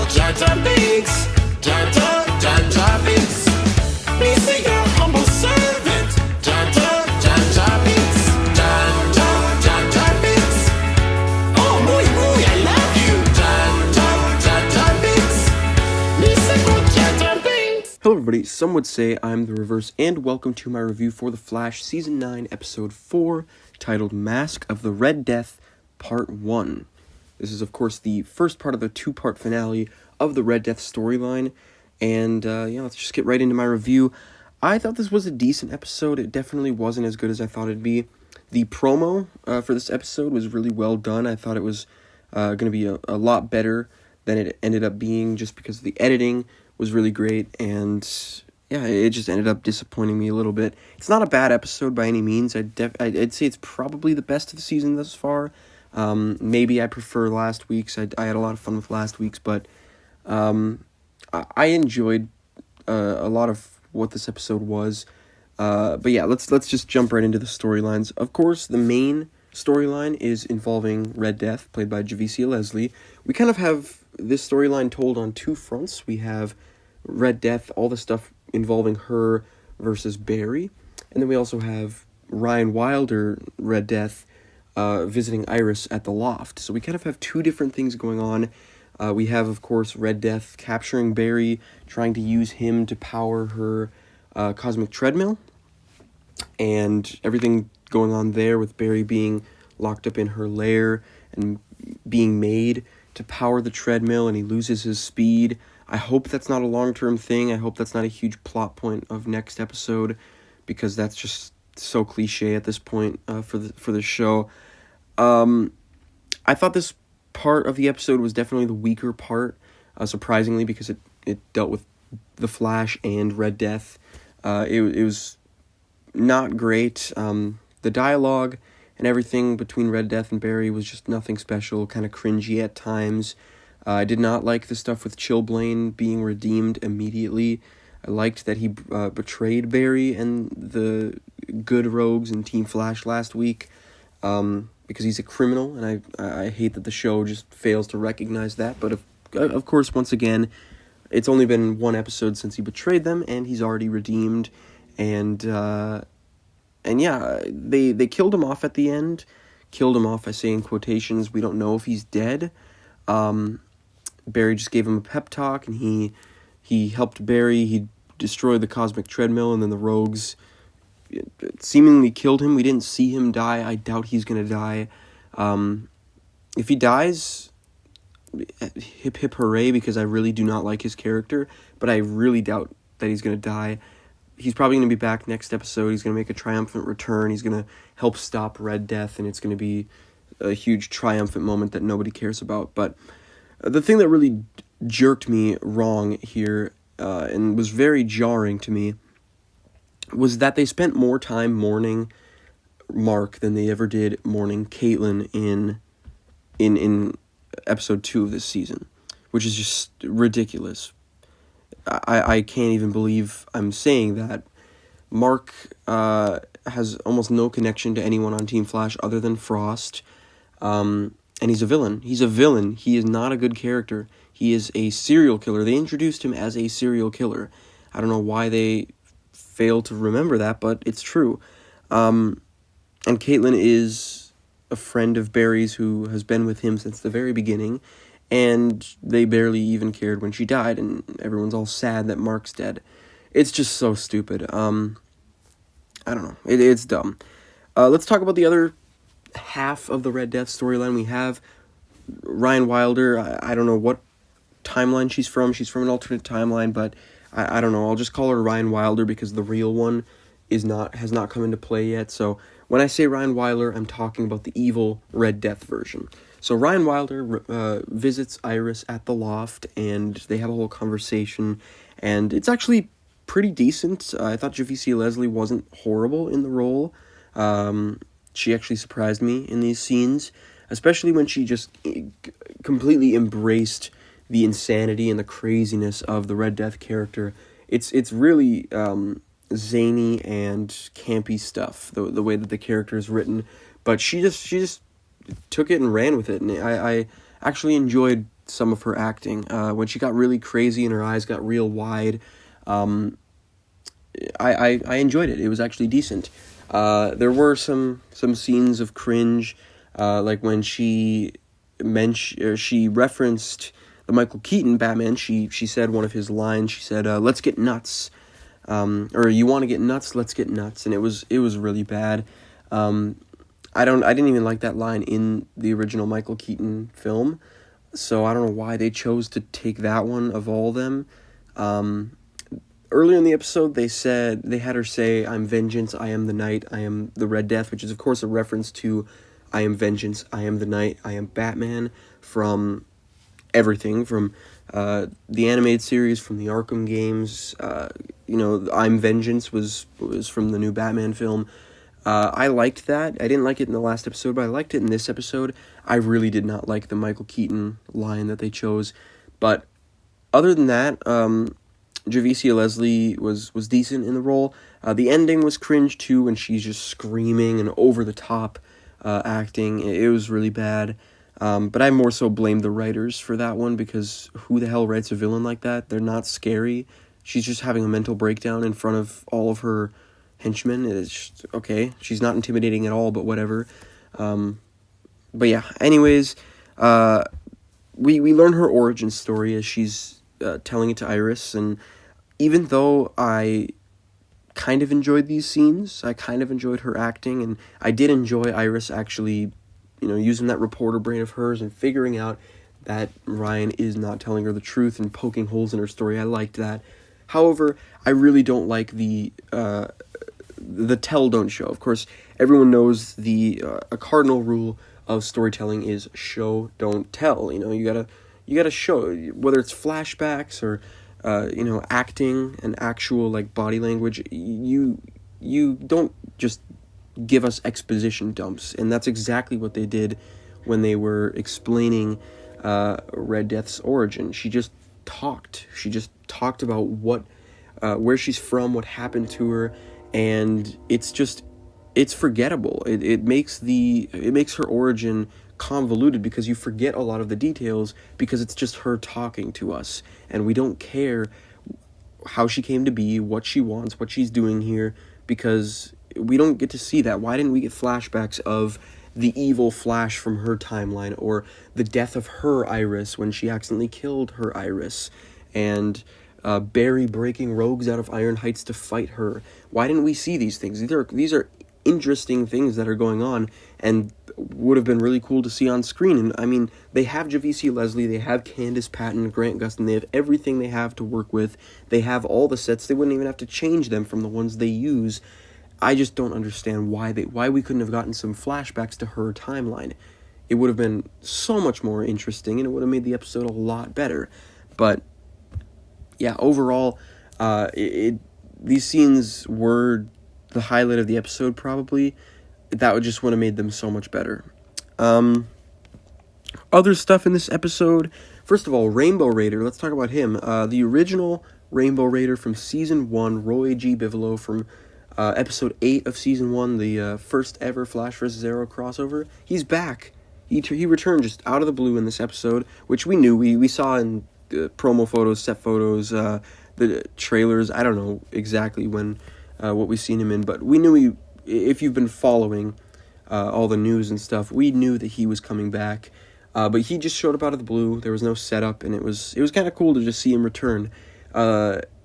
Jar Jar Binks, Jar Jar Jar Jar Binks. Me say your humble servant, Jar Jar Jar Jar Binks, Jar Jar Jar Jar Binks. Oh, muy muy, I love you, Jar Jar Jar Jar Binks. Me say go Jar Jar Binks. Hello everybody, some would say I'm the reverse, and welcome to my review for The Flash Season 9, Episode 4, titled Mask of the Red Death, Part 1. This is, of course, the first part of the two-part finale of the Red Death storyline, and, let's just get right into my review. I thought this was a decent episode. It definitely wasn't as good as I thought it'd be. The promo for this episode was really well done. I thought it was going to be a lot better than it ended up being, just because the editing was really great, and yeah, it just ended up disappointing me a little bit. It's not a bad episode by any means. I'd say it's probably the best of the season thus far. Maybe I prefer last week's. I had a lot of fun with last week's, but I enjoyed a lot of what this episode was. But yeah, let's just jump right into the storylines. Of course, the main storyline is involving Red Death, played by Javicia Leslie. We kind of have this storyline told on two fronts. We have Red Death, all the stuff involving her versus Barry, and then we also have Ryan Wilder, Red Death, visiting Iris at the loft. So we kind of have two different things going on. We have, of course, Red Death capturing Barry, trying to use him to power her cosmic treadmill, and everything going on there with Barry being locked up in her lair and being made to power the treadmill, and he loses his speed. I hope that's not a long-term thing. I hope that's not a huge plot point of next episode, because that's just so cliche at this point for the show. I thought this part of the episode was definitely the weaker part, surprisingly, because it dealt with the Flash and Red Death. It was not great. The dialogue and everything between Red Death and Barry was just nothing special, kind of cringy at times. I did not like the stuff with Chillblaine being redeemed immediately. I liked that he betrayed Barry and the good rogues in Team Flash last week, because he's a criminal, and I hate that the show just fails to recognize that. But of course, once again, it's only been one episode since he betrayed them, and he's already redeemed, and yeah, they killed him off at the end. Killed him off, I say in quotations. We don't know if he's dead. Barry just gave him a pep talk, and he helped Barry. He destroyed the cosmic treadmill, and then the rogues seemingly killed him. We didn't see him die. I doubt he's gonna die. If he dies, hip hip hooray, because I really do not like his character, but I really doubt that he's gonna die. He's probably gonna be back next episode. He's gonna make a triumphant return. He's gonna help stop Red Death, and it's gonna be a huge triumphant moment that nobody cares about. But the thing that really jerked me wrong here, and was very jarring to me, was that they spent more time mourning Mark than they ever did mourning Caitlin in episode 2 of this season, which is just ridiculous. I can't even believe I'm saying that. Mark has almost no connection to anyone on Team Flash other than Frost, and he's a villain. He's a villain. He is not a good character. He is a serial killer. They introduced him as a serial killer. I don't know why they fail to remember that, but it's true. And Caitlin is a friend of Barry's who has been with him since the very beginning, and they barely even cared when she died, and everyone's all sad that Mark's dead. It's just so stupid. I don't know. It's dumb. Let's talk about the other half of the Red Death storyline. We have Ryan Wilder. I don't know what timeline she's from. She's from an alternate timeline, but I don't know. I'll just call her Ryan Wilder because the real one has not come into play yet. So when I say Ryan Wilder, I'm talking about the evil Red Death version. So Ryan Wilder visits Iris at the loft, and they have a whole conversation, and it's actually pretty decent. I thought Javicia Leslie wasn't horrible in the role. She actually surprised me in these scenes, especially when she just completely embraced the insanity and the craziness of the Red Death character. It's really zany and campy stuff, the way that the character is written, but she just took it and ran with it, and I actually enjoyed some of her acting. When she got really crazy and her eyes got real wide, I enjoyed it. It was actually decent. There were some scenes of cringe, like when she referenced the Michael Keaton Batman. She said one of his lines. She said, "Let's get nuts," or "You want to get nuts? Let's get nuts." And it was really bad. I didn't even like that line in the original Michael Keaton film, so I don't know why they chose to take that one of all them. Earlier in the episode, they had her say, "I'm vengeance, I am the night, I am the Red Death," which is of course a reference to "I am vengeance, I am the night, I am Batman" from everything, from the animated series, from the Arkham games. "I'm Vengeance" was from the new Batman film. I liked that. I didn't like it in the last episode, but I liked it in this episode. I really did not like the Michael Keaton line that they chose. But other than that, Javicia Leslie was decent in the role. The ending was cringe too, when she's just screaming and over the top acting. It was really bad. But I more so blame the writers for that one, because who the hell writes a villain like that? They're not scary. She's just having a mental breakdown in front of all of her henchmen. It's just, okay, she's not intimidating at all, but whatever. But yeah, anyways, we learn her origin story as she's telling it to Iris, and even though I kind of enjoyed these scenes, I kind of enjoyed her acting, and I did enjoy Iris actually, using that reporter brain of hers and figuring out that Ryan is not telling her the truth and poking holes in her story. I liked that. However, I really don't like the tell, don't show. Of course, everyone knows a cardinal rule of storytelling is show, don't tell. You gotta show, whether it's flashbacks or acting and actual like body language. You don't just give us exposition dumps, and that's exactly what they did when they were explaining Red Death's origin. She just talked about where she's from, what happened to her, and it's forgettable. It makes her origin convoluted, because you forget a lot of the details, because it's just her talking to us, and we don't care how she came to be, what she wants, what she's doing here, because we don't get to see that. Why didn't we get flashbacks of the evil Flash from her timeline, or the death of her Iris when she accidentally killed her Iris, and Barry breaking rogues out of Iron Heights to fight her? Why didn't we see these things? These are interesting things that are going on, and would have been really cool to see on screen. And I mean, they have Javicia Leslie, they have Candice Patton, Grant Gustin, they have everything they have to work with. They have all the sets. They wouldn't even have to change them from the ones they use. I just don't understand why we couldn't have gotten some flashbacks to her timeline. It would have been so much more interesting, and it would have made the episode a lot better. But yeah, overall, these scenes were the highlight of the episode, probably. That would have made them so much better. Other stuff in this episode. First of all, Rainbow Raider. Let's talk about him. The original Rainbow Raider from Season 1, Roy G. Bigelow, from Episode 8 of Season 1, the first ever Flash vs. Arrow crossover. He's back. He returned just out of the blue in this episode, which we knew. We saw in promo photos, set photos, the trailers. I don't know exactly what we've seen him in, but we knew if you've been following all the news and stuff, we knew that he was coming back. But he just showed up out of the blue. There was no setup, and it was kind of cool to just see him return.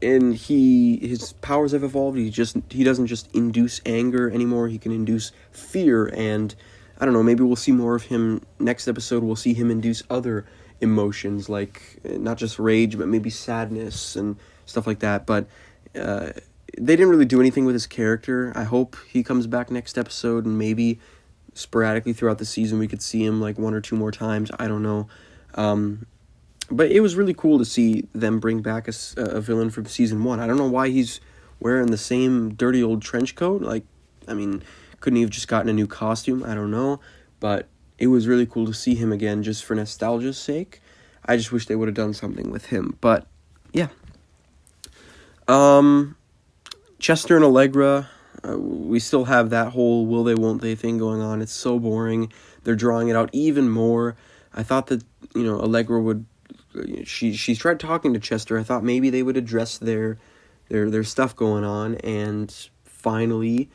And his powers have evolved. He doesn't just induce anger anymore. He can induce fear, and I don't know, maybe we'll see more of him next episode. We'll see him induce other emotions, like not just rage, but maybe sadness and stuff like that. But they didn't really do anything with his character. I hope he comes back next episode, and maybe sporadically throughout the season we could see him like one or two more times. I don't know. But it was really cool to see them bring back a villain from Season 1. I don't know why he's wearing the same dirty old trench coat. Like, I mean, couldn't he have just gotten a new costume? I don't know. But it was really cool to see him again, just for nostalgia's sake. I just wish they would have done something with him. But, yeah. Chester and Allegra, we still have that whole will they, won't they thing going on. It's so boring. They're drawing it out even more. I thought that, Allegra would she's tried talking to Chester. I thought maybe they would address their stuff going on and finally,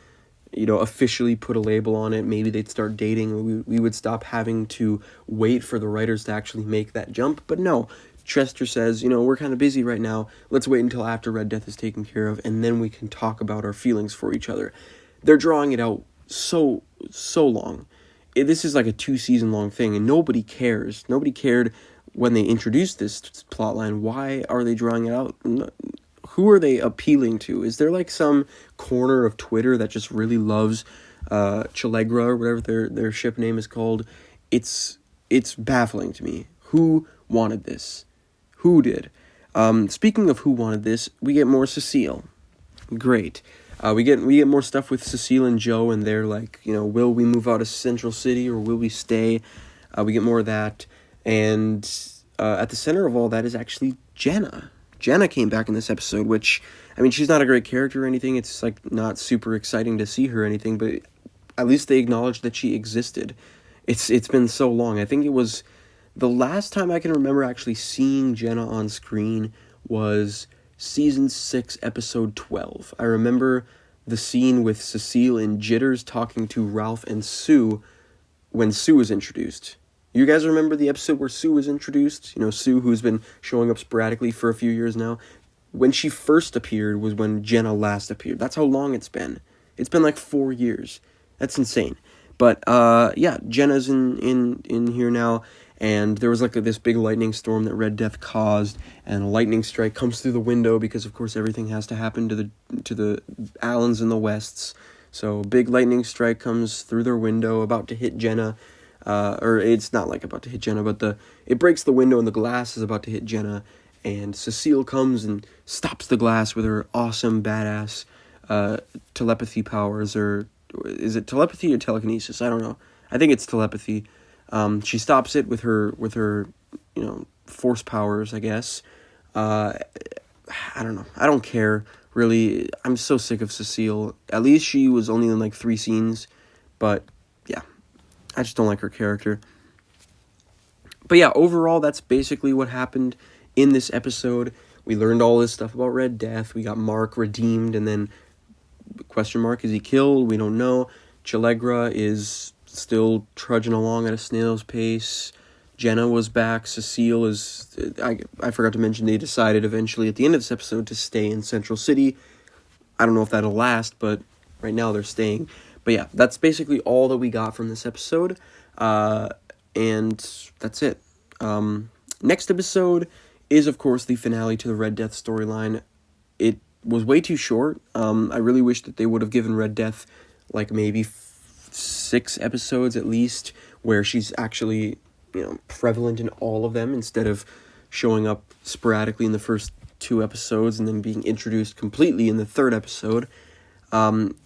officially put a label on it. Maybe they'd start dating. We would stop having to wait for the writers to actually make that jump. But no, Chester says, we're kind of busy right now. Let's wait until after Red Death is taken care of, and then we can talk about our feelings for each other. They're drawing it out so long. This is like a 2-season long thing, and nobody cares. Nobody cared when they introduced this plotline. Why are they drawing it out? Who are they appealing to? Is there like some corner of Twitter that just really loves Chalegra or whatever their ship name is called? It's baffling to me. Who wanted this? Who did? Speaking of who wanted this, we get more Cecile. Great. We get more stuff with Cecile and Joe, and they're like, will we move out of Central City or will we stay? We get more of that, and at the center of all that is actually Jenna. Jenna came back in this episode, which, she's not a great character or anything. It's like not super exciting to see her or anything, but at least they acknowledged that she existed. It's been so long. I think it was the last time I can remember actually seeing Jenna on screen was Season 6, Episode 12. I remember the scene with Cecile and Jitters talking to Ralph and Sue when Sue was introduced. You guys remember the episode where Sue was introduced? Sue, who's been showing up sporadically for a few years now. When she first appeared was when Jenna last appeared. That's how long it's been. It's been like 4 years. That's insane. But, Jenna's in here now. And there was like this big lightning storm that Red Death caused, and a lightning strike comes through the window because, of course, everything has to happen to the Allens and the Wests. So a big lightning strike comes through their window, about to hit Jenna. Or it's not like about to hit Jenna, but it breaks the window and the glass is about to hit Jenna. And Cecile comes and stops the glass with her awesome, badass telepathy powers. Or is it telepathy or telekinesis? I don't know. I think it's telepathy. She stops it with her force powers, I guess. I don't know. I don't care, really. I'm so sick of Cecile. At least she was only in like 3 scenes, but yeah, I just don't like her character. But yeah, overall, that's basically what happened in this episode. We learned all this stuff about Red Death. We got Mark redeemed, and then question mark, is he killed? We don't know. Chalegra is still trudging along at a snail's pace. Jenna was back. Cecile is... I forgot to mention they decided eventually at the end of this episode to stay in Central City. I don't know if that'll last, but right now they're staying. But yeah, that's basically all that we got from this episode. And that's it. Next episode is, of course, the finale to the Red Death storyline. It was way too short. I really wish that they would have given Red Death like maybe 6 episodes at least, where she's actually, prevalent in all of them instead of showing up sporadically in the first 2 episodes and then being introduced completely in the 3rd episode.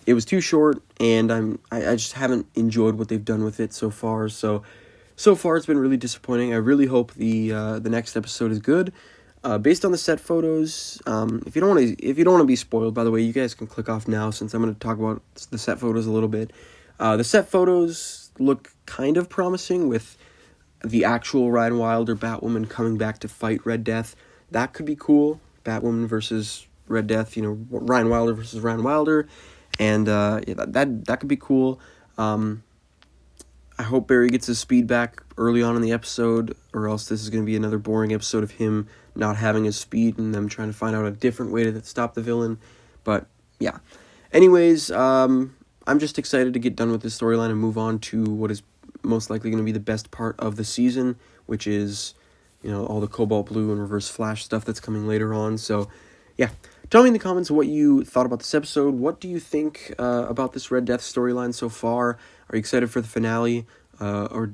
It was too short, and I just haven't enjoyed what they've done with it so far. So far it's been really disappointing. I really hope the next episode is good. Based on the set photos, if you don't want to be spoiled, by the way, you guys can click off now since I'm going to talk about the set photos a little bit. The set photos look kind of promising with the actual Ryan Wilder Batwoman coming back to fight Red Death. That could be cool. Batwoman versus Red Death, Ryan Wilder versus Ryan Wilder. And that could be cool. I hope Barry gets his speed back early on in the episode, or else this is going to be another boring episode of him not having his speed and them trying to find out a different way to stop the villain. But yeah. Anyways, I'm just excited to get done with this storyline and move on to what is most likely going to be the best part of the season, which is, all the Cobalt Blue and Reverse Flash stuff that's coming later on. So, yeah. Tell me in the comments what you thought about this episode. What do you think about this Red Death storyline so far? Are you excited for the finale? Or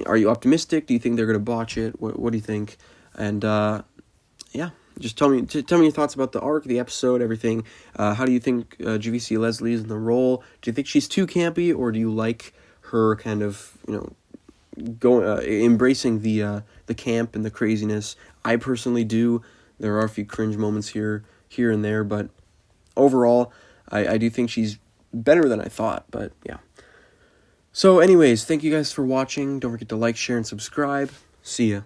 are you optimistic? Do you think they're going to botch it? What do you think? And, yeah. Just tell me your thoughts about the arc, the episode, everything. How do you think Javicia Leslie is in the role? Do you think she's too campy, or do you like her kind of, embracing the camp and the craziness? I personally do. There are a few cringe moments here and there, but overall, I do think she's better than I thought. But yeah. So, anyways, thank you guys for watching. Don't forget to like, share, and subscribe. See ya.